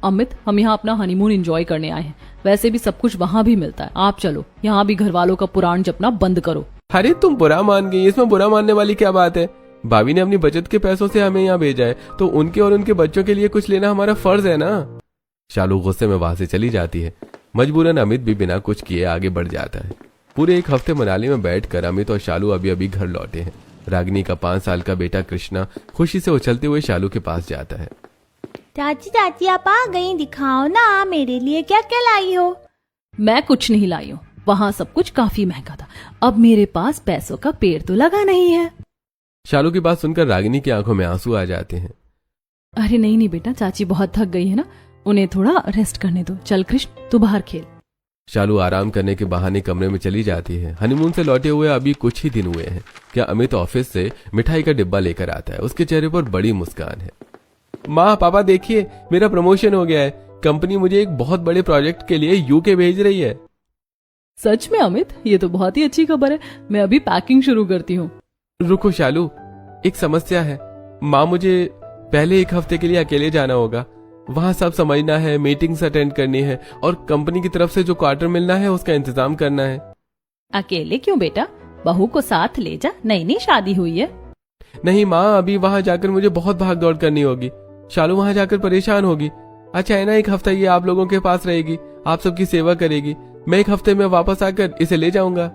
अमित, हम यहाँ अपना हनीमून एंजॉय करने आए हैं। वैसे भी सब कुछ वहाँ भी मिलता है। आप चलो, यहाँ भी घर वालों का पुराण जपना बंद करो। अरे तुम बुरा मान गई, इसमें बुरा मानने वाली क्या बात है। भाभी ने अपनी बचत के पैसों से हमें यहाँ भेजा है, तो उनके और उनके बच्चों के लिए कुछ लेना हमारा फर्ज है ना। शालू गुस्से में वहां से चली जाती है। मजबूरन अमित भी बिना कुछ किए आगे बढ़ जाता है। पूरे एक हफ्ते मनाली में बैठकर अमित और शालू अभी अभी घर लौटे हैं। रागिनी का 5 साल का बेटा कृष्णा खुशी से उछलते हुए शालू के पास जाता है। चाची चाची आप आ गई, दिखाओ ना मेरे लिए क्या क्या लाई हो। मैं कुछ नहीं लाई हूँ, वहाँ सब कुछ काफी महंगा था। अब मेरे पास पैसों का पेड़ तो लगा नहीं है। शालू की बात सुनकर रागिनी की आंखों में आंसू आ जाते हैं। अरे नहीं बेटा, चाची बहुत थक गई है ना, उन्हें थोड़ा रेस्ट करने दो। चल कृष्ण, तू बाहर खेल। शालू आराम करने के बहाने कमरे में चली जाती है। हनीमून से लौटे हुए अभी कुछ ही दिन हुए हैं क्या अमित ऑफिस से मिठाई का डिब्बा लेकर आता है। उसके चेहरे पर बड़ी मुस्कान है। माँ पापा देखिए, मेरा प्रमोशन हो गया है। कंपनी मुझे एक बहुत बड़े प्रोजेक्ट के लिए यूके भेज रही है। सच में अमित, ये तो बहुत ही अच्छी खबर है। मैं अभी पैकिंग शुरू करती हूँ। रुको शालू, एक समस्या है। माँ, मुझे पहले एक हफ्ते के लिए अकेले जाना होगा। वहाँ सब समझना है, मीटिंग्स अटेंड करनी है और कंपनी की तरफ से जो क्वार्टर मिलना है उसका इंतजाम करना है। अकेले क्यों बेटा, बहू को साथ ले जा, नई शादी हुई है। नहीं माँ, अभी वहाँ जाकर मुझे बहुत भाग दौड़ करनी होगी। शालू वहाँ जाकर परेशान होगी। अच्छा है ना, एक हफ्ता ये आप लोगों के पास रहेगी, आप सबकी सेवा करेगी। मैं एक हफ्ते में वापस आकर इसे ले जाऊंगा।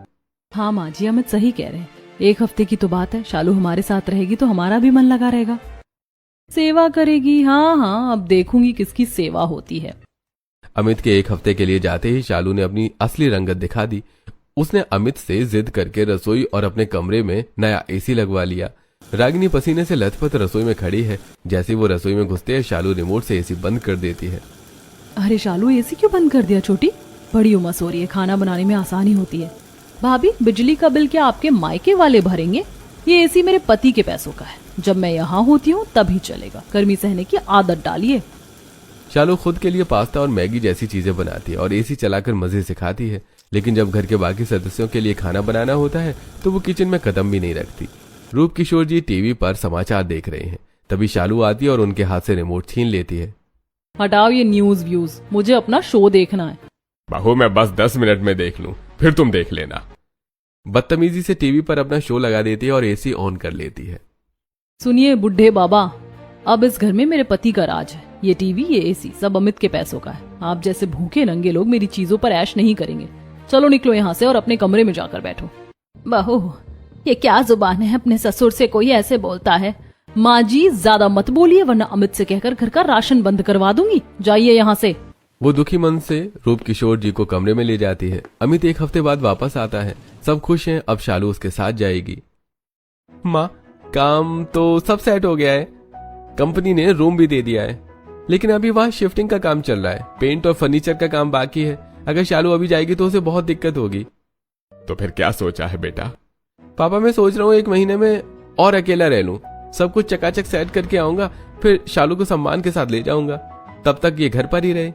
हाँ माँ जी, अमित सही कह रहे हैं। एक हफ्ते की तो बात है, शालू हमारे साथ रहेगी तो हमारा भी मन लगा रहेगा। सेवा करेगी, हाँ, अब देखूंगी किसकी सेवा होती है। अमित के एक हफ्ते के लिए जाते ही शालू ने अपनी असली रंगत दिखा दी। उसने अमित से जिद करके रसोई और अपने कमरे में नया एसी लगवा लिया। रागिनी पसीने से लथपथ रसोई में खड़ी है। जैसे वो रसोई में घुसते हैं, शालू रिमोट से एसी बंद कर देती है। अरे शालू, एसी क्यों बंद कर दिया छोटी? बड़ी उमस हो रही है, खाना बनाने में आसानी होती है। भाभी, बिजली का बिल क्या आपके मायके वाले भरेंगे? ये एसी मेरे पति के पैसों का है। जब मैं यहाँ होती हूँ तभी चलेगा। गर्मी सहने की आदत डालिए। शालू खुद के लिए पास्ता और मैगी जैसी चीजें बनाती है और एसी चलाकर मजे से खाती है। लेकिन जब घर के बाकी सदस्यों के लिए खाना बनाना होता है तो वो किचन में कदम भी नहीं रखती। रूप किशोर जी टीवी पर समाचार देख रहे हैं। तभी शालू आती है और उनके हाथ से रिमोट छीन लेती है। हटाओ ये न्यूज व्यूज, मुझे अपना शो देखना है। बहू, मैं बस 10 मिनट में देख लूं, फिर तुम देख लेना। बदतमीजी से टीवी पर अपना शो लगा देती है और एसी ऑन कर लेती है। सुनिए बुढ़े बाबा, अब इस घर में मेरे पति का राज है। ये टीवी, ये एसी सब अमित के पैसों का है। आप जैसे भूखे नंगे लोग मेरी चीजों पर ऐश नहीं करेंगे। चलो निकलो यहाँ से और अपने कमरे में जाकर बैठो। बहू, ये क्या जुबान है, अपने ससुर से कोई ऐसे बोलता है? माँ जी, ज्यादा मत बोलिए वरना अमित से कहकर घर का राशन बंद करवा दूंगी। जाइए यहाँ से। वो दुखी मन से रूप किशोर जी को कमरे में ले जाती है। अमित एक हफ्ते बाद वापस आता है। सब खुश हैं, अब शालू उसके साथ जाएगी। माँ, काम तो सब सेट हो गया है। कंपनी ने रूम भी दे दिया है, लेकिन अभी वहाँ शिफ्टिंग का काम चल रहा है। पेंट और फर्नीचर का काम बाकी है। अगर शालू अभी जाएगी तो उसे बहुत दिक्कत होगी। तो फिर क्या सोचा है बेटा? पापा, मैं सोच रहा हूँ 1 महीने में और अकेला रह लूं। सब कुछ चकाचक सेट करके आऊंगा, फिर शालू को सम्मान के साथ ले जाऊंगा। तब तक ये घर पर ही रहे।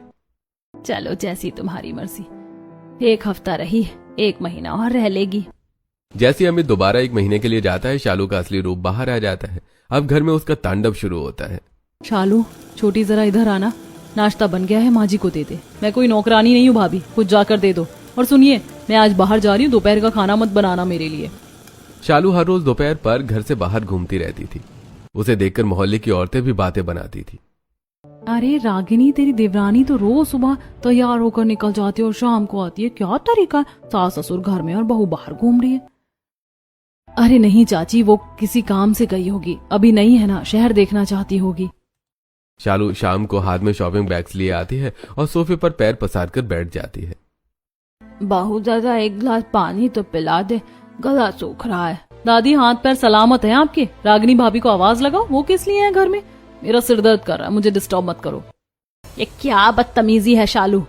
चलो, जैसी तुम्हारी मर्जी। 1 हफ्ता रही, 1 महीना और रह लेगी। जैसे अमित दोबारा 1 महीने के लिए जाता है, शालू का असली रूप बाहर आ जाता है। अब घर में उसका तांडव शुरू होता है। शालू, छोटी जरा इधर आना, नाश्ता बन गया है, माँ जी को दे दे। मैं कोई नौकरानी नहीं हूँ भाभी, कुछ जाकर दे दो। और सुनिए, मैं आज बाहर जा रही हूँ, दोपहर का खाना मत बनाना मेरे लिए। शालू हर रोज दोपहर पर घर से बाहर घूमती रहती थी। उसे देखकर मोहल्ले की औरतें भी बातें बनाती थी। अरे रागिनी, तेरी देवरानी तो रोज सुबह तैयार होकर निकल जाती है और शाम को आती है। क्या तरीका, सास ससुर घर में और बहू बाहर घूम रही है। अरे नहीं चाची, वो किसी काम से गई होगी, अभी नहीं है ना, शहर देखना चाहती होगी। शालू शाम को हाथ में शॉपिंग बैग्स लिए आती है और सोफे पर पैर पसार कर बैठ जाती है। बहू, दादा 1 गिलास पानी तो पिला दे, गला सूख रहा है। दादी, हाथ पैर सलामत है आपके? रागिनी भाभी को आवाज लगाओ, वो किस लिए है घर में? मेरा सिर दर्द कर रहा है, मुझे डिस्टर्ब मत करो। ये क्या बदतमीजी है शालू,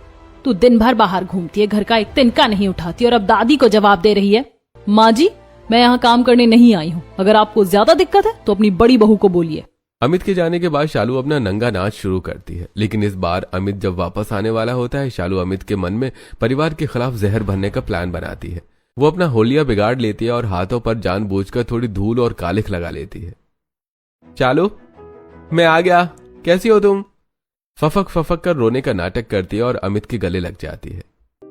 तू दिन भर बाहर घूमती है, घर का एक तिनका नहीं उठाती और अब दादी को जवाब दे रही है। माँ जी, मैं यहाँ काम करने नहीं आई हूँ। अगर आपको ज्यादा दिक्कत है तो अपनी बड़ी बहू को बोलिए। अमित के जाने के बाद शालू अपना नंगा नाच शुरू करती है। लेकिन इस बार अमित जब वापस आने वाला होता है, शालू अमित के मन में परिवार के खिलाफ जहर भरने का प्लान बनाती है। वो अपना होलिया बिगाड़ लेती है और हाथों पर जानबूझकर थोड़ी धूल और कालिख लगा लेती है। शालू, मैं आ गया, कैसी हो तुम? फफक फफक कर रोने का नाटक करती है और अमित के गले लग जाती है।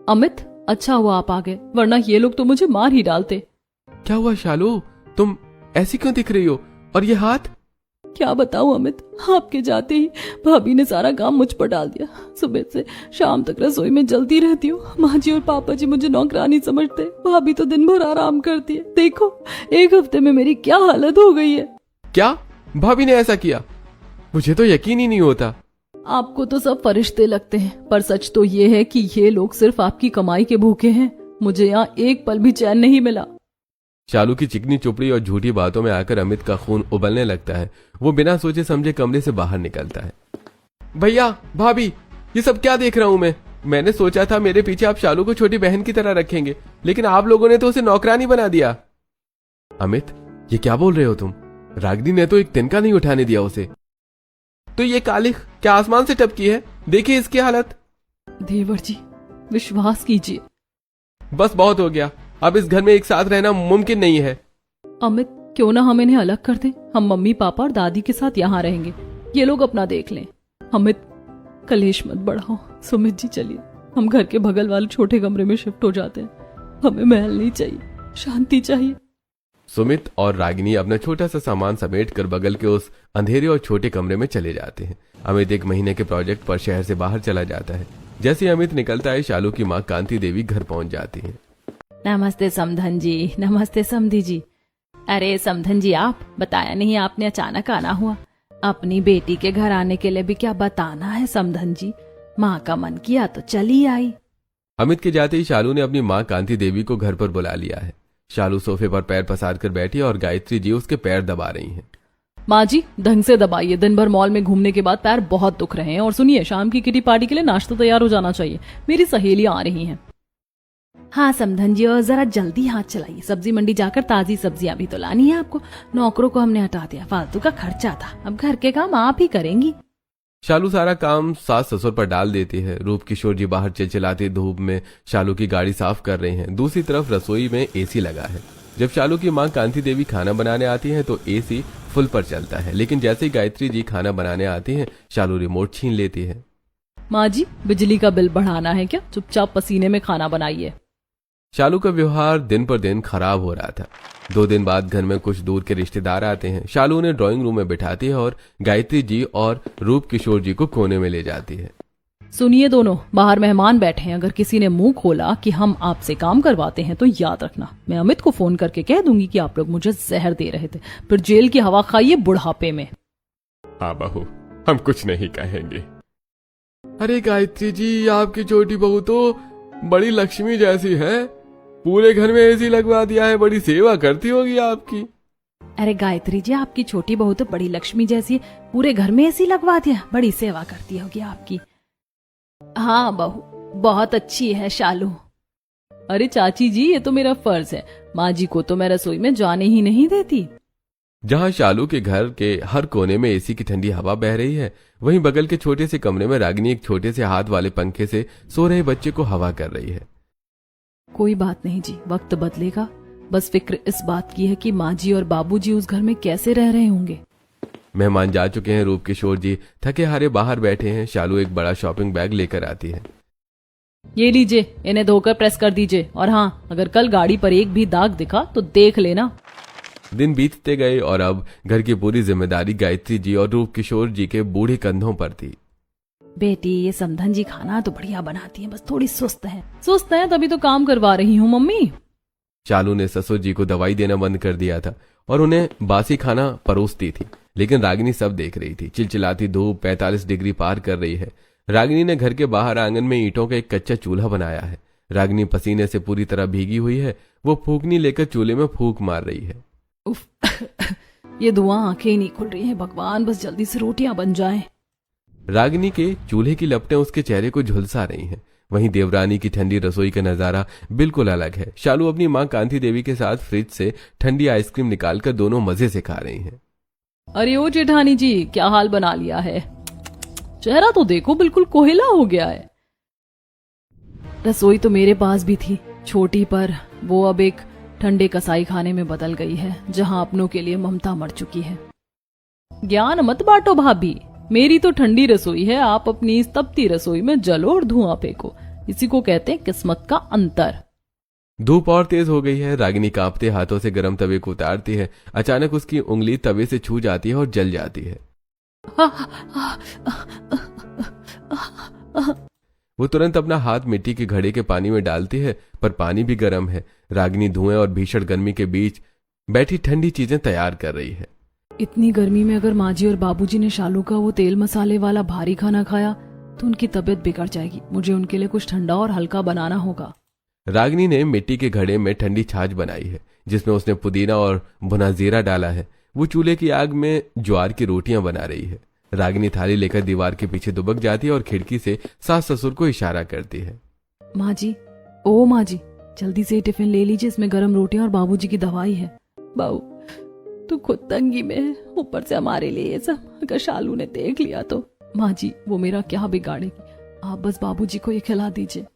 अमित, अच्छा हुआ आप आ गए, वरना ये लोग तो मुझे मार ही डालते। क्या हुआ शालू, तुम ऐसी क्यों दिख रही हो? और ये हाथ? क्या बताऊं अमित, आपके जाते ही भाभी ने सारा काम मुझ पर डाल दिया। सुबह से शाम तक रसोई में जलती रहती हूँ। माँ जी और पापा जी मुझे नौकरानी समझते, भाभी तो दिन भर आराम करती है। देखो, एक हफ्ते में मेरी क्या हालत हो गई है। क्या भाभी ने ऐसा किया? मुझे तो यकीन ही नहीं होता। आपको तो सब फरिश्ते लगते हैं, पर सच तो ये है कि ये लोग सिर्फ आपकी कमाई के भूखे हैं। मुझे यहाँ एक पल भी चैन नहीं मिला। शालू की चिकनी चुपड़ी और झूठी बातों में आकर अमित का खून उबलने लगता है। वो बिना सोचे समझे कमरे से बाहर निकलता है। भैया, भाभी, ये सब क्या देख रहा हूं मैं? मैंने सोचा था मेरे पीछे आप शालू को छोटी बहन की तरह रखेंगे, लेकिन आप लोगों ने तो उसे नौकरानी बना दिया। अमित, ये क्या बोल रहे हो तुम? रागिनी ने तो एक तिनका नहीं उठाने दिया उसे। तो ये कालिख क्या आसमान से टपकी है? देखिए इसकी हालत। देवर जी, विश्वास कीजिए। बस बहुत हो गया, अब इस घर में एक साथ रहना मुमकिन नहीं है। अमित, क्यों ना हम इन्हें अलग कर दें? हम मम्मी पापा और दादी के साथ यहाँ रहेंगे, ये लोग अपना देख लें। अमित, कलेश मत बढ़ाओ। सुमित जी, चलिए हम घर के बगल वाले छोटे कमरे में शिफ्ट हो जाते हैं। हमें महल नहीं चाहिए, शांति चाहिए। सुमित और रागिनी अपना छोटा सा सामान समेट कर बगल के उस अंधेरे और छोटे कमरे में चले जाते हैं। अमित एक महीने के प्रोजेक्ट पर शहर से बाहर चला जाता है। जैसे ही अमित निकलता है, शालू की माँ कांति देवी घर पहुंच जाती है। नमस्ते समधन जी। नमस्ते समधी जी। अरे समधन जी, आप बताया नहीं, आपने अचानक आना हुआ। अपनी बेटी के घर आने के लिए भी क्या बताना है समधन जी? माँ का मन किया तो चली आई। अमित के जाते ही शालू ने अपनी माँ कांति देवी को घर पर बुला लिया है। शालू सोफे पर पैर पसार कर बैठी और गायत्री जी उसके पैर दबा रही हैं। माँ जी, ढंग से दबाइए, दिन भर मॉल में घूमने के बाद पैर बहुत दुख रहे हैं। और सुनिए, शाम की किटी पार्टी के लिए नाश्ता तैयार हो जाना चाहिए, मेरी सहेलियां आ रही हैं। हाँ समधन जी, और जरा जल्दी हाथ चलाइए। सब्जी मंडी जाकर ताजी सब्जियां भी तो लानी है आपको। नौकरों को हमने हटा दिया, फालतू का खर्चा था, अब घर के काम आप ही करेंगी। शालू सारा काम सास ससुर पर डाल देती है। रूप किशोर जी बाहर चिलचिलाती धूप में शालू की गाड़ी साफ कर रहे हैं। दूसरी तरफ रसोई में एसी लगा है। जब शालू की मां कांति देवी खाना बनाने आती है तो एसी फुल पर चलता है, लेकिन जैसे ही गायत्री जी खाना बनाने आती हैं, शालू रिमोट छीन लेती है। माँ जी, बिजली का बिल बढ़ाना है क्या? चुपचाप पसीने में खाना बनाइए। शालू का व्यवहार दिन पर दिन खराब हो रहा था। 2 दिन बाद घर में कुछ दूर के रिश्तेदार आते हैं। शालू उन्हें ड्राइंग रूम में बिठाती है और गायत्री जी और रूप किशोर जी को कोने में ले जाती है। सुनिए दोनों, बाहर मेहमान बैठे हैं। अगर किसी ने मुंह खोला कि हम आपसे काम करवाते हैं तो याद रखना, मैं अमित को फोन करके कह दूंगी कि आप लोग मुझे जहर दे रहे थे, फिर जेल की हवा खाइए बुढ़ापे में। हाँ बहू, हम कुछ नहीं कहेंगे। अरे गायत्री जी, आपकी छोटी बहू तो बड़ी लक्ष्मी जैसी है, पूरे घर में एसी लगवा दिया है, बड़ी सेवा करती होगी आपकी। अरे गायत्री जी, आपकी छोटी बहू तो बड़ी लक्ष्मी जैसी है, पूरे घर में एसी लगवा दिया, बड़ी सेवा करती होगी आपकी। हाँ बहू, बहुत अच्छी है शालू। अरे चाची जी, ये तो मेरा फर्ज है, माँ जी को तो मैं रसोई में जाने ही नहीं देती। जहाँ शालू के घर के हर कोने में एसी की ठंडी हवा बह रही है, वहीं बगल के छोटे से कमरे में रागिनी एक छोटे से हाथ वाले पंखे से सो रहे बच्चे को हवा कर रही है। कोई बात नहीं जी, वक्त बदलेगा। बस फिक्र इस बात की है कि माँ जी और बाबूजी उस घर में कैसे रह रहे होंगे। मेहमान जा चुके हैं। रूप किशोर जी थके हारे बाहर बैठे हैं। शालू एक बड़ा शॉपिंग बैग लेकर आती है। ये लीजिए, इन्हें धोकर प्रेस कर दीजिए, और हाँ, अगर कल गाड़ी पर एक भी दाग दिखा तो देख लेना। दिन बीतते गए और अब घर की पूरी जिम्मेदारी गायत्री जी और रूप किशोर जी के बूढ़े कंधों पर थी। बेटी, ये समधन जी खाना तो बढ़िया बनाती है, बस थोड़ी सुस्त है। सुस्त है तभी तो काम करवा रही हूँ मम्मी। शालू ने ससुर जी को दवाई देना बंद कर दिया था और उन्हें बासी खाना परोसती थी, लेकिन रागिनी सब देख रही थी। चिलचिलाती धूप 45 डिग्री पार कर रही है। रागिनी ने घर के बाहर आंगन में ईंटों का एक कच्चा चूल्हा बनाया है। रागिनी पसीने से पूरी तरह भीगी हुई है। वो फूकनी लेकर चूल्हे में फूंक मार रही है। उफ, ये धुआं आंखें ही नहीं खुल रही हैं। भगवान, बस जल्दी से रोटियां बन जाएं। रागिनी के चूल्हे की लपटें उसके चेहरे को झुलसा रही हैं। वहीं देवरानी की ठंडी रसोई का नजारा बिल्कुल अलग है। शालू अपनी मां कांति देवी के साथ फ्रिज से ठंडी आइसक्रीम निकालकर दोनों मजे से खा रही हैं। अरे ओ जेठानी जी, क्या हाल बना लिया है? चेहरा तो देखो, बिल्कुल कोयला हो गया है। रसोई तो मेरे पास भी थी, छोटी, पर वो अब एक ठंडे कसाई खाने में बदल गई है, जहां अपनों के लिए ममता मर चुकी है। ज्ञान मत बांटो भाभी, मेरी तो ठंडी रसोई है, आप अपनी इस तपती रसोई में जलो और धुआं फेंको। इसी को कहते हैं किस्मत का अंतर। धूप और तेज हो गई है। रागिनी कांपते हाथों से गर्म तवे को उतारती है। अचानक उसकी उंगली तवे से छू जाती है और जल जाती है। वो तुरंत अपना हाथ मिट्टी के घड़े के पानी में डालती है, पर पानी भी गर्म है। रागिनी धुएं और भीषण गर्मी के बीच बैठी ठंडी चीजें तैयार कर रही है। इतनी गर्मी में अगर माँ जी और बाबूजी ने शालू का वो तेल मसाले वाला भारी खाना खाया तो उनकी तबीयत बिगड़ जाएगी। मुझे उनके लिए कुछ ठंडा और हल्का बनाना होगा। रागिनी ने मिट्टी के घड़े में ठंडी छाछ बनाई है, जिसमें उसने पुदीना और भुना जीरा डाला है। वो चूल्हे की आग में ज्वार की रोटियां बना रही है। रागिनी थाली लेकर दीवार के पीछे दुबक जाती है और खिड़की से सास ससुर को इशारा करती है। माँ जी, ओ माँ जी, जल्दी से टिफिन ले लीजिए, इसमें गर्म रोटियां और बाबूजी की दवाई है। बाबू तू खुद तंगी में है, ऊपर से हमारे लिए ये सब। अगर शालू ने देख लिया तो। माँ जी, वो मेरा क्या बिगाड़ेगी, आप बस बाबूजी को ये खिला दीजिए।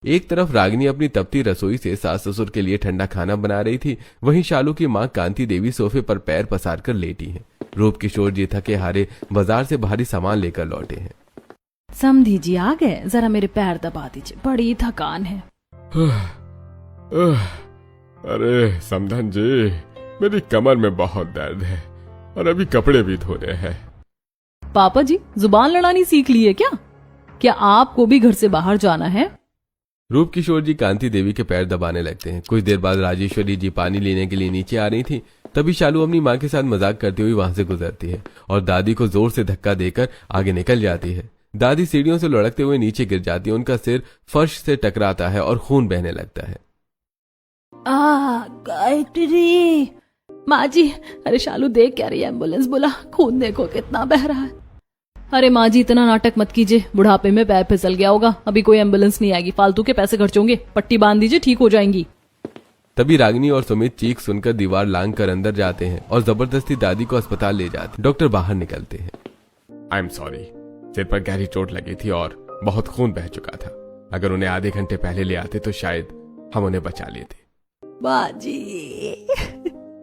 एक तरफ रागिनी अपनी तपती रसोई से सास ससुर के लिए ठंडा खाना बना रही थी, वहीं शालू की मां कांति देवी सोफे पर पैर पसार कर लेटी हैं। रूप किशोर जी थके हारे बाजार से भारी सामान लेकर लौटे हैं। समधी जी आ गए, जरा मेरे पैर दबा दीजिए, बड़ी थकान है। अरे समधन जी, मेरी कमर में बहुत दर्द है और अभी कपड़े भी धोने हैं। पापा जी, जुबान लड़ानी सीख ली है क्या? क्या आपको भी घर से बाहर जाना है? रूप किशोर जी कांति देवी के पैर दबाने लगते हैं। कुछ देर बाद राजेश्वरी जी पानी लेने के लिए नीचे आ रही थी। तभी शालू अपनी मां के साथ मजाक करती हुई वहां से गुजरती है और दादी को जोर से धक्का देकर आगे निकल जाती है। दादी सीढ़ियों से लुढ़कते हुए नीचे गिर जाती है। उनका सिर फर्श से टकराता है और खून बहने लगता है। गायत्री, माँ जी, अरे शालू देख क्या रही है, एम्बुलेंस बुला, खून देखो कितना बह रहा है। अरे माँ जी, इतना नाटक मत कीजिए, बुढ़ापे में पैर फिसल गया होगा, अभी कोई एम्बुलेंस नहीं आएगी, फालतू के पैसे खर्च होंगे, पट्टी बांध दीजिए, ठीक हो जाएंगी। तभी रागिनी और सुमित चीख सुनकर दीवार लांग कर अंदर जाते हैं और जबरदस्ती दादी को अस्पताल ले जाते। डॉक्टर बाहर निकलते हैं। आई एम सॉरी, सिर पर गहरी चोट लगी थी और बहुत खून बह चुका था। अगर उन्हें आधे घंटे पहले ले आते तो शायद हम उन्हें बचा लेते। माँ जी,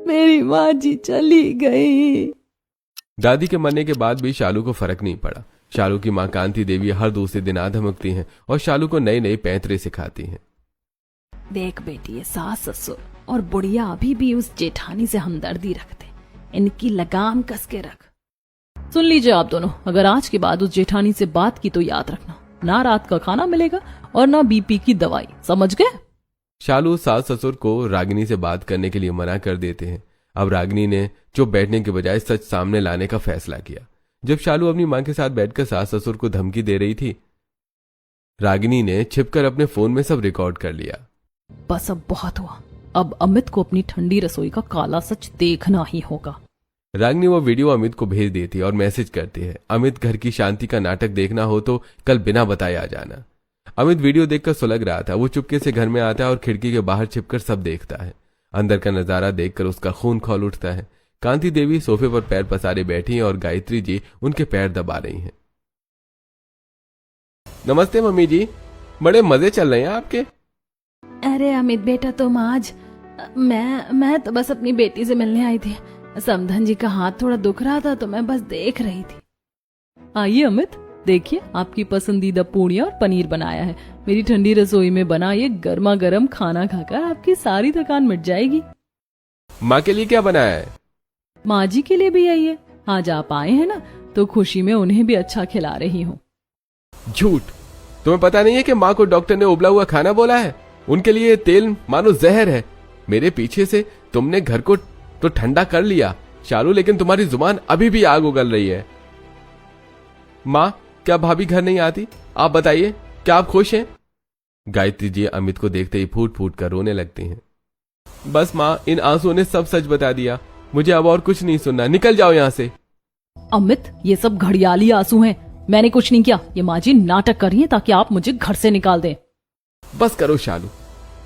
मेरी माँ जी चली गई। दादी के मरने के बाद भी शालू को फर्क नहीं पड़ा। शालू की मां कांति देवी हर दूसरे दिन आ धमकती हैं और शालू को नए नए पैंतरे सिखाती हैं। देख बेटी, ये सास ससुर और बुढ़िया अभी भी उस जेठानी से हमदर्दी रखते, इनकी लगाम कस के रख। सुन लीजिए आप दोनों, अगर आज के बाद उस जेठानी से बात की तो याद रखना, ना रात का खाना मिलेगा और ना बीपी की दवाई, समझ गए? शालू सास ससुर को रागिनी से बात करने के लिए मना कर देते हैं। अब रागिनी ने चुप बैठने के बजाय सच सामने लाने का फैसला किया। जब शालू अपनी मां के साथ बैठकर सास ससुर को धमकी दे रही थी, रागिनी ने छिपकर अपने फोन में सब रिकॉर्ड कर लिया। बस अब बहुत हुआ, अब अमित को अपनी ठंडी रसोई का काला सच देखना ही होगा। रागिनी वो वीडियो अमित को भेज देती है और मैसेज करती है, अमित घर की शांति का नाटक देखना हो तो कल बिना बताए आ जाना। अमित वीडियो देखकर सुलग रहा था। वो चुपके से घर में आता है और खिड़की के बाहर छिपकर सब देखता है। अंदर का नजारा देखकर उसका खून खौल उठता है। कांति देवी सोफे पर पैर पसारे बैठी हैं और गायत्री जी उनके पैर दबा रही हैं। नमस्ते मम्मी जी, बड़े मजे चल रहे हैं आपके। अरे अमित बेटा, तुम आज मैं तो बस अपनी बेटी से मिलने आई थी। समधन जी का हाथ थोड़ा दुख रहा था तो मैं बस देख रही थी। आइए अमित, देखिए आपकी पसंदीदा पूड़ियाँ और पनीर बनाया है। मेरी ठंडी रसोई में बना ये गर्मा गर्म खाना खाकर आपकी सारी थकान मिट जाएगी। माँ के लिए क्या बनाया है? माँ जी के लिए भी आइए, आज आप आए हैं ना तो खुशी में उन्हें भी अच्छा खिला रही हूँ। झूठ, तुम्हें पता नहीं है कि माँ को डॉक्टर ने उबला हुआ खाना बोला है? उनके लिए तेल मानो जहर है। मेरे पीछे से तुमने घर को तो ठंडा कर लिया शालू, लेकिन तुम्हारी जुबान अभी भी आग उगल रही है। माँ, क्या भाभी घर नहीं आती? आप बताइए, क्या आप खुश हैं? गायत्री जी अमित को देखते ही फूट फूट कर रोने लगती हैं। बस माँ, इन आंसुओं ने सब सच बता दिया, मुझे अब और कुछ नहीं सुनना, निकल जाओ यहाँ से। अमित, ये सब घड़ियाली आंसू हैं, मैंने कुछ नहीं किया। ये माँ जी नाटक कर रही है ताकि आप मुझे घर से निकाल दें। बस करो शालू,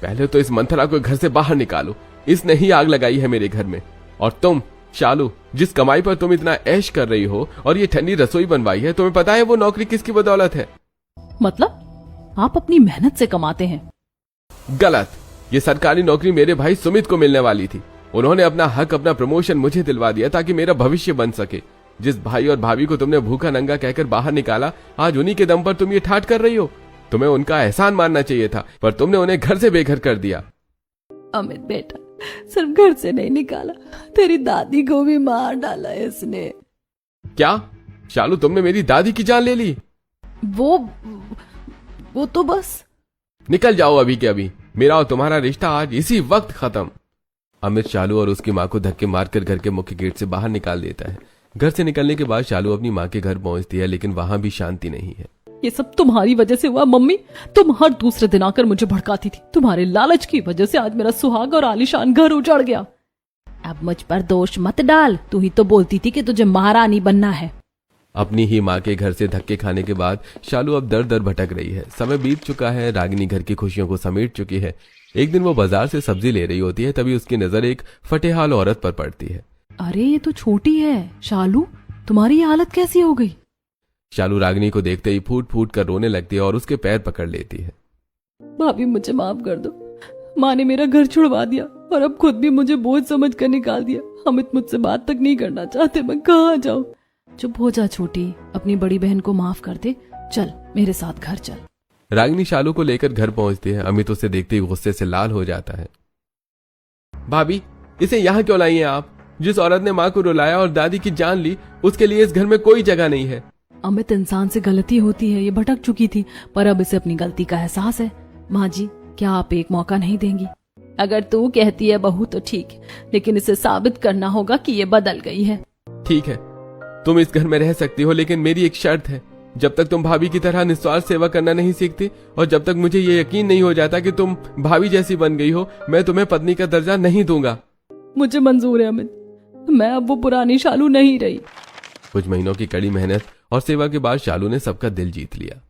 पहले तो इस मंथरा को घर से बाहर निकालो। इसने ही आग लगाई है मेरे घर में। और तुम शालू, जिस कमाई पर तुम इतना ऐश कर रही हो और ये ठंडी रसोई बनवाई है, तुम्हें पता है वो नौकरी किसकी बदौलत है? मतलब आप अपनी मेहनत से कमाते हैं? गलत। ये सरकारी नौकरी मेरे भाई सुमित को मिलने वाली थी। उन्होंने अपना हक, अपना प्रमोशन मुझे दिलवा दिया ताकि मेरा भविष्य बन सके। जिस भाई और भाभी को तुमने भूखा नंगा कहकर बाहर निकाला, आज उन्हीं के दम पर तुम ये ठाट कर रही हो। तुम्हें उनका एहसान मानना चाहिए था, पर तुमने उन्हें घर से बेघर कर दिया। अमित बेटा, सिर्फ घर से नहीं निकाला, तेरी दादी को भी मार डाला इसने। क्या शालू, तुमने मेरी दादी की जान ले ली? वो तो बस। निकल जाओ अभी के अभी, मेरा और तुम्हारा रिश्ता आज इसी वक्त खत्म। अमित शालू और उसकी माँ को धक्के मारकर घर के मुख्य गेट से बाहर निकाल देता है। घर से निकलने के बाद शालू अपनी माँ के घर पहुंचती है, लेकिन वहां भी शांति नहीं है। ये सब तुम्हारी वजह से हुआ मम्मी। तुम हर दूसरे दिन आकर मुझे भड़काती थी। तुम्हारे लालच की वजह से आज मेरा सुहाग और आलीशान घर उजड़ गया। अब मुझ पर दोष मत डाल, तू ही तो बोलती थी कि तुझे महारानी बनना है। अपनी ही माँ के घर से धक्के खाने के बाद शालू अब दर दर भटक रही है। समय बीत चुका है, रागिनी घर की खुशियों को समेट चुकी है। एक दिन वो बाजार से सब्जी ले रही होती है, तभी उसकी नजर एक फटेहाल औरत पर पड़ती है। अरे ये तो छोटी है। शालू, तुम्हारी ये हालत कैसी हो गई? शालू रागिनी को देखते ही फूट फूट कर रोने लगती है और उसके पैर पकड़ लेती है। भाभी, मुझे माफ कर दो। माँ ने मेरा घर छुड़वा दिया और अब खुद भी मुझे बोझ समझ कर निकाल दिया। अमित मुझसे बात तक नहीं करना चाहते, मैं कहाँ जाऊँ? चुप हो जा छोटी, अपनी बड़ी बहन को माफ कर दे। चल मेरे साथ घर चल। रागिनी शालू को लेकर घर पहुंचती है। अमित उसे देखते ही गुस्से से लाल हो जाता है। भाभी, इसे यहाँ क्यों लाई हैं आप? जिस औरत ने माँ को रुलाया और दादी की जान ली, उसके लिए इस घर में कोई जगह नहीं है। अमित, इंसान से गलती होती है। ये भटक चुकी थी, पर अब इसे अपनी गलती का एहसास है। माँ जी, क्या आप एक मौका नहीं देंगी? अगर तू कहती है बहू तो ठीक है, लेकिन इसे साबित करना होगा कि ये बदल गई है। ठीक है, तुम इस घर में रह सकती हो, लेकिन मेरी एक शर्त है। जब तक तुम भाभी की तरह निस्वार्थ सेवा करना नहीं सीखती और जब तक मुझे ये यकीन नहीं हो जाता कि तुम भाभी जैसी बन गई हो, मैं तुम्हें पत्नी का दर्जा नहीं दूंगा। मुझे मंजूर है अमित, मैं अब वो पुरानी शालू नहीं रही। कुछ महीनों की कड़ी मेहनत और सेवा के बाद शालू ने सबका दिल जीत लिया।